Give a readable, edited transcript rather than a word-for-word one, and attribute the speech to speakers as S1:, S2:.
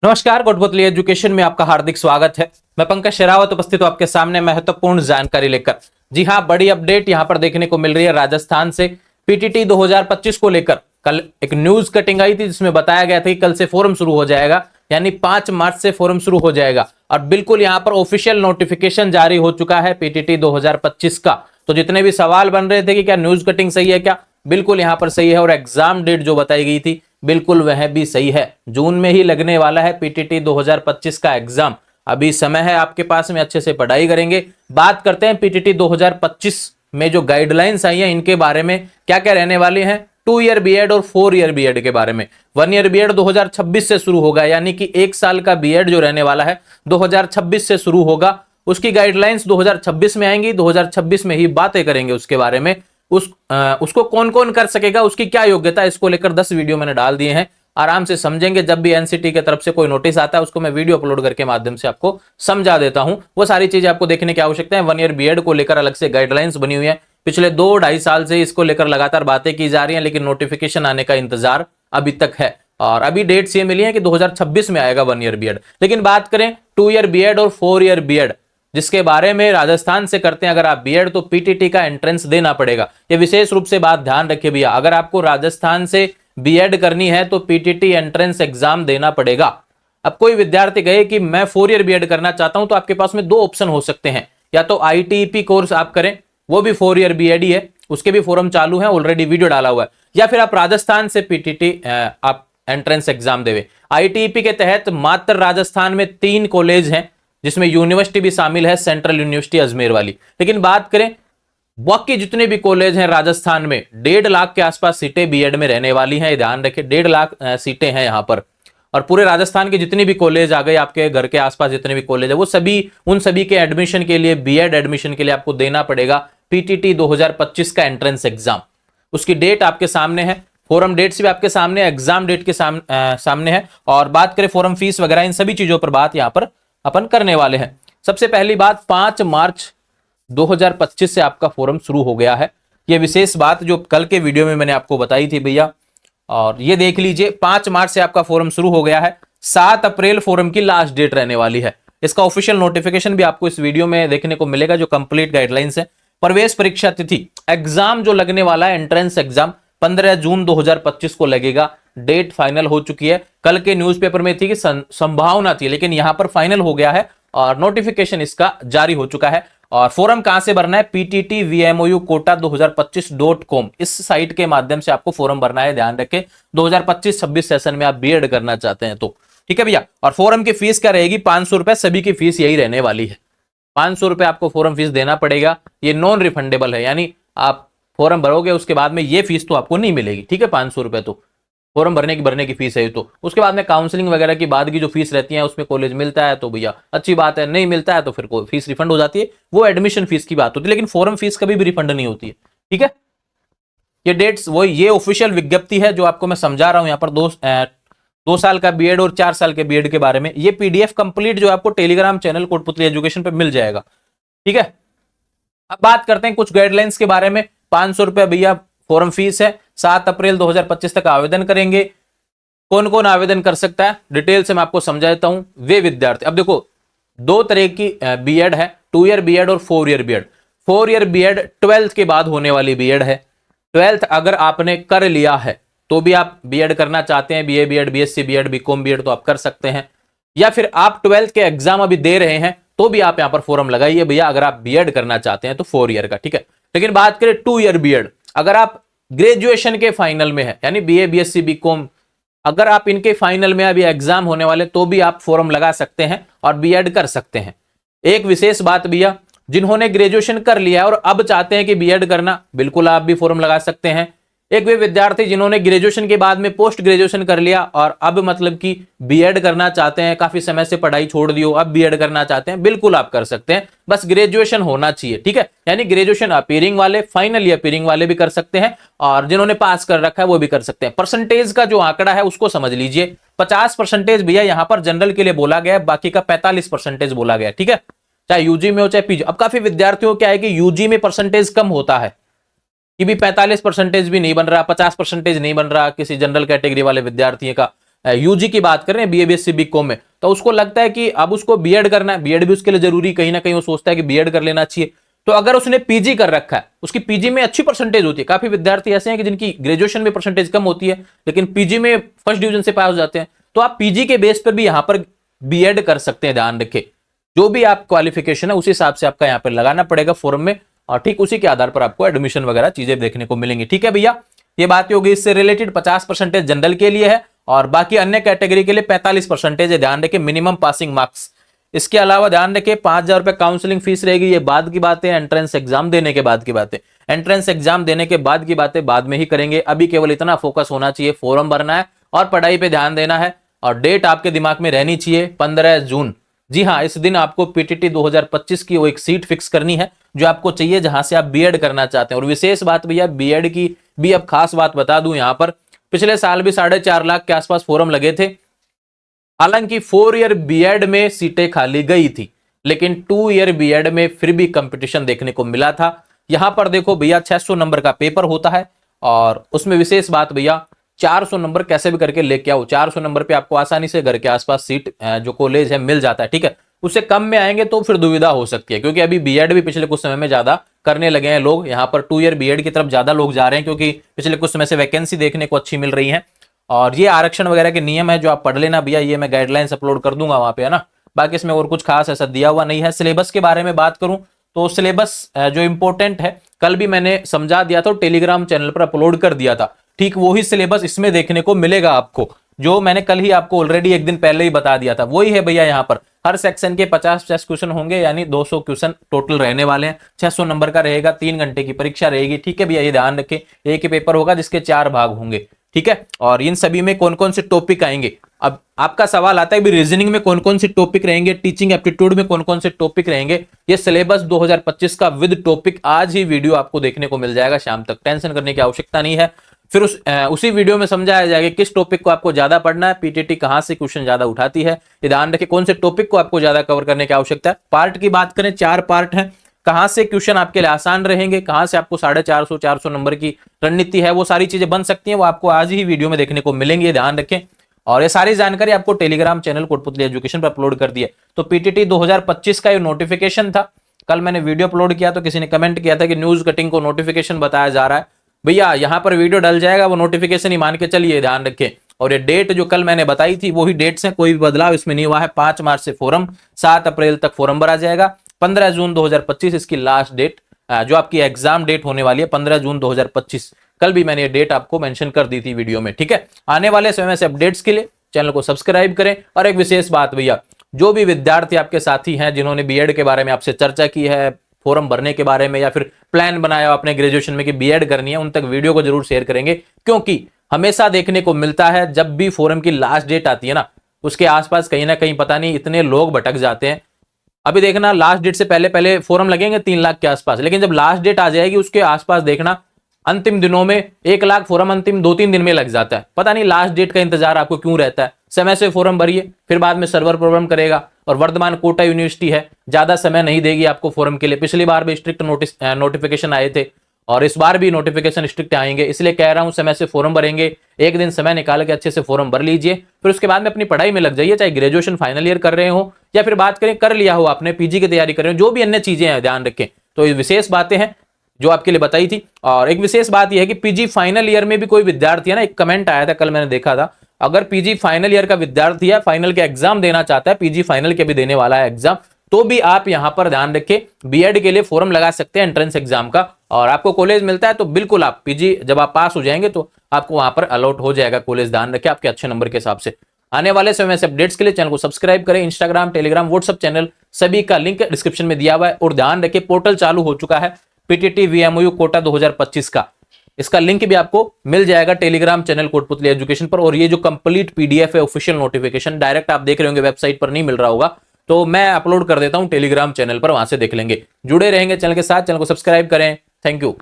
S1: नमस्कार, कोटपुतली एजुकेशन में आपका हार्दिक स्वागत है। मैं पंकज शेरावत उपस्थित हूं आपके सामने महत्वपूर्ण जानकारी लेकर। जी हां, बड़ी अपडेट यहां पर देखने को मिल रही है राजस्थान से। पीटीटी 2025 को लेकर कल एक न्यूज कटिंग आई थी जिसमें बताया गया था कि कल से फोरम शुरू हो जाएगा, यानी 5 मार्च से फोरम शुरू हो जाएगा। और बिल्कुल यहां पर ऑफिशियल नोटिफिकेशन जारी हो चुका है पीटीटी 2025 का। तो जितने भी सवाल बन रहे थे कि क्या न्यूज कटिंग सही है, क्या बिल्कुल यहां पर सही है। और एग्जाम डेट जो बताई गई थी बिल्कुल वह भी सही है। जून में ही लगने वाला है पीटीटी 2025 का एग्जाम। अभी समय है आपके पास में, अच्छे से पढ़ाई करेंगे। बात करते हैं पीटीटी 2025 में जो गाइडलाइंस आई हैं इनके बारे में, क्या क्या रहने वाली हैं। 2 ईयर बीएड और 4 ईयर बीएड के बारे में। 1 ईयर बीएड 2026 से शुरू होगा, यानी कि 1 साल का बीएड जो रहने वाला है 2026 से शुरू होगा। उसकी गाइडलाइंस 2026 में आएंगी, 2026 में ही बातें करेंगे उसके बारे में। उसको कौन कौन कर सकेगा, उसकी क्या योग्यता है, इसको लेकर 10 वीडियो मैंने डाल दिए हैं। आराम से समझेंगे। जब भी एनसीटी की तरफ से कोई नोटिस आता है उसको मैं वीडियो अपलोड करके माध्यम से आपको समझा देता हूं। वो सारी चीजें आपको देखने की आवश्यकता है। 1 ईयर बीएड को लेकर अलग से गाइडलाइंस बनी हुई है। पिछले 2-2.5 साल से इसको लेकर लगातार बातें की जा रही हैं, लेकिन नोटिफिकेशन आने का इंतजार अभी तक है। और अभी डेट्स ये मिली है कि 2026 में आएगा 1 ईयर बीएड। लेकिन बात करें 2 ईयर बीएड और 4 ईयर बीएड, जिसके बारे में राजस्थान से करते हैं अगर आप बीएड, तो पीटीटी का एंट्रेंस देना पड़ेगा। ये विशेष रूप से बात ध्यान रखिए भैया, अगर आपको राजस्थान से बीएड करनी है तो पीटीटी एंट्रेंस एग्जाम देना पड़ेगा। अब कोई विद्यार्थी कहे कि मैं 4 ईयर बीएड करना चाहता हूं, तो आपके पास में 2 ऑप्शन हो सकते हैं। या तो आईटीईपी कोर्स आप करें, वो भी 4 ईयर बीएड ही है, उसके भी फॉर्म चालू है, ऑलरेडी वीडियो डाला हुआ है। या फिर आप राजस्थान से पीटीटी आप एंट्रेंस एग्जाम देवे। आईटीईपी के तहत मात्र राजस्थान में 3 कॉलेज हैं, जिसमें यूनिवर्सिटी भी शामिल है, सेंट्रल यूनिवर्सिटी अजमेर वाली। लेकिन बात करें बाकी जितने भी कॉलेज हैं राजस्थान में, 1.5 लाख के आसपास सीटें बीएड में रहने वाली हैं। ध्यान रखें, 1.5 लाख सीटें हैं यहां पर। और पूरे राजस्थान के जितने भी कॉलेज आ गए, आपके घर के आसपास जितने भी कॉलेज है, वो सभी उन सभी के एडमिशन के लिए, बीएड एडमिशन के लिए आपको देना पड़ेगा पीटीटी 2025 का एंट्रेंस एग्जाम। उसकी डेट आपके सामने है, फोरम डेट्स भी आपके सामने, एग्जाम डेट के सामने है। और बात करें फोरम फीस वगैरह, इन सभी चीजों पर बात यहां पर अपन करने वाले हैं। सबसे पहली बात, 5 मार्च 2025 से आपका फोरम शुरू हो गया है। यह विशेष बात जो कल के वीडियो में मैंने आपको बताई थी भैया, और ये देख लीजिए 5 मार्च से आपका फोरम शुरू हो गया है। 7 अप्रैल फोरम की लास्ट डेट रहने वाली है। इसका ऑफिशियल नोटिफिकेशन भी आपको इस वीडियो में देखने को मिलेगा, जो कंप्लीट गाइडलाइंस है। प्रवेश परीक्षा तिथि, एग्जाम जो लगने वाला है एंट्रेंस एग्जाम 15 जून 2025 को लगेगा। डेट फाइनल हो चुकी है। कल के न्यूज़पेपर में थी कि संभावना थी, लेकिन यहां पर फाइनल हो गया है और नोटिफिकेशन इसका जारी हो चुका है। और फोरम कहां से भरना है, pttvmou.kota2025.com, इस साइट के माध्यम से आपको फोरम भरना है। ध्यान रखें, 2025-26 सेशन में आप बीएड करना चाहते हैं तो ठीक है भैया। और फोरम की फीस क्या रहेगी, 500 रुपए, सभी की फीस यही रहने वाली है। 500 रुपए आपको फोरम फीस देना पड़ेगा। ये नॉन रिफंडेबल है, यानी आप फॉर्म भरोगे उसके बाद में ये फीस तो आपको नहीं मिलेगी, ठीक है। 500 रुपए तो फॉर्म भरने की फीस है। तो उसके बाद में काउंसलिंग वगैरह की बाद की जो फीस रहती है उसमें कॉलेज मिलता है तो भैया अच्छी बात है, नहीं मिलता है तो फिर फीस रिफंड हो जाती है। वो एडमिशन फीस की बात होती है, लेकिन फॉर्म फीस कभी भी रिफंड नहीं होती है, ठीक है। ये डेट्स वो, ये ऑफिशियल विज्ञप्ति है जो आपको मैं समझा रहा हूं यहाँ पर। 2 साल का बीएड और 4 साल के बीएड के बारे में ये पीडीएफ कंप्लीट जो आपको टेलीग्राम चैनल कोटपुतली एजुकेशन पे मिल जाएगा, ठीक है। अब बात करते हैं कुछ गाइडलाइंस के बारे में। 500 रुपए भैया फॉर्म फीस है। 7 अप्रैल 2025 तक आवेदन करेंगे। कौन कौन आवेदन कर सकता है, डिटेल से मैं आपको समझा देता हूं। वे विद्यार्थी, अब देखो 2 तरह की बीएड है, 2 ईयर बीएड और 4 year BEd. 4 year BEd 12th के बाद होने वाली बीएड है। 12th अगर आपने कर लिया है तो भी आप बीएड करना चाहते हैं, BA BEd, BSc BEd, BCom BEd, तो आप कर सकते हैं। या फिर आप 12th के एग्जाम अभी दे रहे हैं तो भी आप यहां पर फॉर्म लगाइए भैया, अगर आप बीएड करना चाहते हैं तो 4 ईयर का, ठीक है। लेकिन बात करें 2 ईयर बीएड, अगर आप ग्रेजुएशन के फाइनल में है, यानी बीए, बीएससी, बीकॉम, अगर आप इनके फाइनल में अभी एग्जाम होने वाले तो भी आप फॉर्म लगा सकते हैं और बीएड कर सकते हैं। एक विशेष बात भैया, जिन्होंने ग्रेजुएशन कर लिया है और अब चाहते हैं कि बीएड करना, बिल्कुल आप भी फॉर्म लगा सकते हैं। एक वे विद्यार्थी जिन्होंने ग्रेजुएशन के बाद में पोस्ट ग्रेजुएशन कर लिया और अब मतलब कि बीएड करना चाहते हैं, काफी समय से पढ़ाई छोड़ दी हो, अब बीएड करना चाहते हैं, बिल्कुल आप कर सकते हैं। बस ग्रेजुएशन होना चाहिए, ठीक है। यानी ग्रेजुएशन अपीयरिंग वाले, फाइनली अपीयरिंग वाले भी कर सकते हैं, और जिन्होंने पास कर रखा है वो भी कर सकते हैं। परसेंटेज का जो आंकड़ा है उसको समझ लीजिए। 50% भैया यहां पर जनरल के लिए बोला गया है, बाकी का 45% बोला गया, ठीक है। चाहे यूजी में हो चाहे पीजी। अब काफी विद्यार्थियों क्या है कि यूजी में परसेंटेज कम होता है कि भी 45% भी नहीं बन रहा, 50% नहीं बन रहा किसी जनरल कैटेगरी वाले विद्यार्थियों का, यूजी की बात करें बीए बीएससी बीकॉम में, तो उसको लगता है कि अब उसको बीएड करना है, बीएड भी उसके लिए जरूरी, कहीं ना कहीं वो सोचता है कि बीएड कर लेना चाहिए। तो अगर उसने पीजी कर रखा है, उसकी पीजी में अच्छी परसेंटेज होती है, काफी विद्यार्थी ऐसे हैं कि जिनकी ग्रेजुएशन में परसेंटेज कम होती है लेकिन पीजी में फर्स्ट डिवीजन से पास हो जाते हैं, तो आप पीजी के बेस पर भी यहां पर बीएड कर सकते हैं। ध्यान रखें, जो भी आप क्वालिफिकेशन है उस हिसाब से आपका यहाँ पर लगाना पड़ेगा फॉर्म में, और ठीक उसी के आधार पर आपको एडमिशन वगैरह चीजें देखने को मिलेंगी। ठीक है भैया, ये बात होगी इससे रिलेटेड। 50% जनरल के लिए है और बाकी अन्य कैटेगरी के लिए 45% है। ध्यान रखें, मिनिमम पासिंग मार्क्स। इसके अलावा ध्यान रखें 5,000 रुपए काउंसलिंग फीस रहेगी, ये बाद की बात है, एंट्रेंस एग्जाम देने के बाद की बात है। एंट्रेंस एग्जाम देने के बाद की बातें बाद में ही करेंगे, अभी केवल इतना फोकस होना चाहिए, फॉर्म भरना है और पढ़ाई पे ध्यान देना है। और डेट आपके दिमाग में रहनी चाहिए 15 जून। जी हाँ, इस दिन आपको पीटीटी 2025 की वो एक सीट फिक्स करनी है जो आपको चाहिए, जहां से आप बीएड करना चाहते हैं। और विशेष बात भैया बीएड की भी अब खास बात बता दूं, यहां पर पिछले साल भी 4.5 लाख के आसपास फॉर्म लगे थे। हालांकि 4 ईयर बीएड में सीटें खाली गई थी, लेकिन 2 ईयर बीएड में फिर भी कंपटीशन देखने को मिला था। यहां पर देखो भैया 600 नंबर का पेपर होता है और उसमें विशेष बात भैया 400 नंबर कैसे भी करके लेके आओ। 400 नंबर पे आपको आसानी से घर के आसपास सीट जो कॉलेज है मिल जाता है। ठीक है, उससे कम में आएंगे तो फिर दुविधा हो सकती है, क्योंकि अभी बीएड भी पिछले कुछ समय में ज्यादा करने लगे हैं लोग। यहाँ पर 2 ईयर बीएड की तरफ ज्यादा लोग जा रहे हैं, क्योंकि पिछले कुछ समय से वैकेंसी देखने को अच्छी मिल रही है। और ये आरक्षण वगैरह के नियम है जो आप पढ़ लेना भैया, ये मैं गाइडलाइंस अपलोड कर दूंगा वहां पे, है ना। बाकी इसमें और कुछ खास ऐसा दिया हुआ नहीं है। सिलेबस के बारे में बात करूं तो सिलेबस जो इंपॉर्टेंट है, कल भी मैंने समझा दिया था, टेलीग्राम चैनल पर अपलोड कर दिया था। ठीक वही सिलेबस इसमें देखने को मिलेगा आपको, जो मैंने कल ही आपको ऑलरेडी एक दिन पहले ही बता दिया था, वही है भैया। यहाँ पर हर सेक्शन के 50 क्वेश्चन होंगे, यानी 200 क्वेश्चन टोटल रहने वाले हैं। 600 नंबर का रहेगा, 3 घंटे की परीक्षा रहेगी। ठीक है भैया, ये ध्यान रखें, एक ही पेपर होगा जिसके 4 भाग होंगे। ठीक है, और इन सभी में कौन कौन से टॉपिक आएंगे। अब आपका सवाल आता है भी रीजनिंग में कौन कौन से टॉपिक रहेंगे, टीचिंग एप्टीट्यूड में कौन कौन से टॉपिक रहेंगे। ये सिलेबस 2025 का विद टॉपिक आज ही वीडियो आपको देखने को मिल जाएगा शाम तक, टेंशन करने की आवश्यकता नहीं है। फिर उसी वीडियो में समझाया जाएगा किस टॉपिक को आपको ज्यादा पढ़ना है, पीटीटी कहां से क्वेश्चन ज्यादा उठाती है। ध्यान रखें कौन से टॉपिक को आपको ज्यादा कवर करने की आवश्यकता है। पार्ट की बात करें, 4 पार्ट हैं। कहां से क्वेश्चन आपके लिए आसान रहेंगे, कहां से आपको 450 400 नंबर की रणनीति है, वो सारी चीजें बन सकती हैं, वो आपको आज ही वीडियो में देखने को मिलेंगे। ध्यान रखें, और ये सारी जानकारी आपको टेलीग्राम चैनल कोटपुतली एजुकेशन पर अपलोड कर दी है। तो पीटीटी 2025 का ये नोटिफिकेशन था, कल मैंने वीडियो अपलोड किया तो किसी ने कमेंट किया था कि न्यूज कटिंग को नोटिफिकेशन बताया जा रहा है। भैया यहाँ पर वीडियो डल जाएगा, वो नोटिफिकेशन ही मान के चलिए, ध्यान रखें। और ये डेट जो कल मैंने बताई थी वही डेट्स हैं, कोई भी बदलाव इसमें नहीं हुआ है। 5 मार्च से फॉर्म, 7 अप्रैल तक फॉर्म भरा जाएगा। 15 जून 2025 इसकी लास्ट डेट, जो आपकी एग्जाम डेट होने वाली है 15 जून 2025। कल भी मैंने ये डेट आपको मेंशन कर दी थी वीडियो में। ठीक है, आने वाले समय से अपडेट्स के लिए चैनल को सब्सक्राइब करें। और एक विशेष बात भैया, जो भी विद्यार्थी आपके साथी हैं जिन्होंने बीएड के बारे में आपसे चर्चा की है, फॉर्म भरने के बारे में, या फिर प्लान बनाया अपने ग्रेजुएशन में कि बीएड करनी है, उन तक वीडियो को जरूर शेयर करेंगे। क्योंकि हमेशा देखने को मिलता है जब भी फॉर्म की लास्ट डेट आती है ना, उसके आसपास कहीं ना कहीं पता नहीं इतने लोग भटक जाते हैं। अभी देखना, लास्ट डेट से पहले पहले फॉर्म लगेंगे 3 लाख के आसपास, लेकिन जब लास्ट डेट आ जाएगी उसके आसपास देखना अंतिम दिनों में 1 लाख फॉर्म अंतिम 2-3 दिन में लग जाता है। पता नहीं लास्ट डेट का इंतजार आपको क्यों रहता है। समय से फॉर्म भरिए, फिर बाद में सर्वर प्रॉब्लम करेगा। और वर्धमान कोटा यूनिवर्सिटी है, ज्यादा समय नहीं देगी आपको फॉर्म के लिए। पिछली बार भी स्ट्रिक्ट नोटिफिकेशन आए थे और इस बार भी नोटिफिकेशन स्ट्रिक्ट आएंगे, इसलिए कह रहा हूं समय से फॉर्म भरेंगे, एक दिन समय निकाल के अच्छे से फॉर्म भर लीजिए। फिर उसके बाद में अपनी पढ़ाई में लग जाइए, चाहे ग्रेजुएशन फाइनल ईयर कर रहे हो या फिर बात करें कर लिया हो आपने, पीजी की तैयारी कर रहे हो, जो भी अन्य चीजें हैं ध्यान रखें। तो ये विशेष बातें हैं जो आपके लिए बताई थी। और एक विशेष बात यह है कि पीजी फाइनल ईयर में भी कोई विद्यार्थी है ना, एक कमेंट आया था कल मैंने देखा था, अगर पीजी फाइनल ईयर का विद्यार्थी है, फाइनल के एग्जाम देना चाहता है, पीजी फाइनल के भी देने वाला है एग्जाम, तो भी आप यहां पर ध्यान रखें बीएड के लिए फॉर्म लगा सकते हैं एंट्रेंस एग्जाम का। और आपको कॉलेज मिलता है तो बिल्कुल आप पीजी जब आप पास हो जाएंगे तो आपको वहां पर अलॉट हो जाएगा कॉलेज। ध्यान रखें आपके अच्छे नंबर के हिसाब से। आने वाले समय से अपडेट्स के लिए चैनल को सब्सक्राइब करें। इंस्टाग्राम, टेलीग्राम, व्हाट्सएप चैनल सभी का लिंक डिस्क्रिप्शन में दिया हुआ है। और ध्यान रखें पोर्टल चालू हो चुका है पीटीटी वीएमओयू कोटा 2025 का, इसका लिंक भी आपको मिल जाएगा टेलीग्राम चैनल कोटपुतली एजुकेशन पर। और ये जो कंप्लीट पीडीएफ है ऑफिशियल नोटिफिकेशन, डायरेक्ट आप देख रहे होंगे वेबसाइट पर नहीं मिल रहा होगा, तो मैं अपलोड कर देता हूं टेलीग्राम चैनल पर, वहां से देख लेंगे। जुड़े रहेंगे चैनल के साथ, चैनल को सब्सक्राइब करें। Thank you.